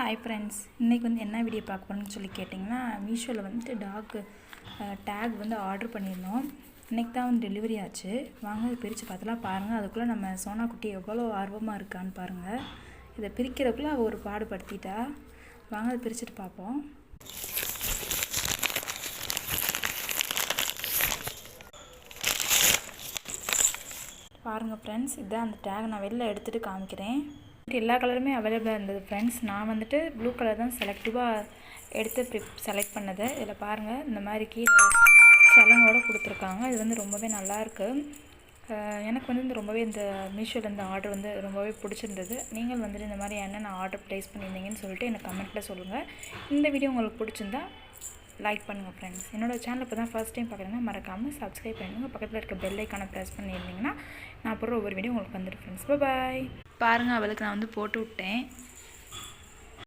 Hi friends, இன்றைக்கி வந்து என்ன வீடியோ பார்க்க போகிறோன்னு சொல்லி கேட்டிங்கன்னா, மீஷோவில் வந்துட்டு டாக்கு டேக் வந்து ஆர்டர் பண்ணியிருந்தோம். இன்றைக்கி தான் வந்து டெலிவரி ஆச்சு. வாங்க அதை பிரித்து பார்த்தலாம். பாருங்கள், அதுக்குள்ளே நம்ம சோனா குட்டி எவ்வளோ ஆர்வமாக இருக்கான்னு பாருங்கள். இதை பிரிக்கிறதுக்குள்ளே ஒரு பாடுபடுத்திட்டா. வாங்க அதை பிரிச்சுட்டு பார்ப்போம். பாருங்கள் ஃப்ரெண்ட்ஸ், இதுதான் அந்த டேக். நான் வெளில எடுத்துகிட்டு காமிக்கிறேன். எல்லா கலருமே அவைலபிளாக இருந்தது ஃப்ரெண்ட்ஸ். நான் வந்துட்டு ப்ளூ கலர் தான் செலக்டிவாக எடுத்து செலக்ட் பண்ணது. இதில் பாருங்கள், இந்த மாதிரி கீழே சலங்கோடு கொடுத்துருக்காங்க. இது வந்து ரொம்பவே நல்லாயிருக்கு. எனக்கு வந்து ரொம்பவே இந்த மீஷோவில் இந்த ஆர்டர் வந்து ரொம்பவே பிடிச்சிருந்தது. நீங்கள் வந்துட்டு இந்த மாதிரி என்னென்ன ஆர்டர் ப்ளேஸ் பண்ணியிருந்தீங்கன்னு சொல்லிட்டு எனக்கு கமெண்ட்டில் சொல்லுங்கள். இந்த வீடியோ உங்களுக்கு பிடிச்சிருந்தா லைக் பண்ணுங்கள் ஃப்ரெண்ட்ஸ். என்னோடய சேனல் இப்போ தான் ஃபர்ஸ்ட் டைம் பார்க்குறீங்கன்னா மறக்காமல் சப்ஸ்கிரைப் பண்ணுங்கள். பக்கத்தில் இருக்க பெல் ஐக்கானை ப்ரெஸ் பண்ணியிருந்தீங்கன்னா நான் போடுற ஒவ்வொரு வீடியோ உங்களுக்கு வந்துடும் ஃப்ரெண்ட்ஸ். பாய். பாருங்கள், அவளுக்கு நான் வந்து போட்டு விட்டேன்.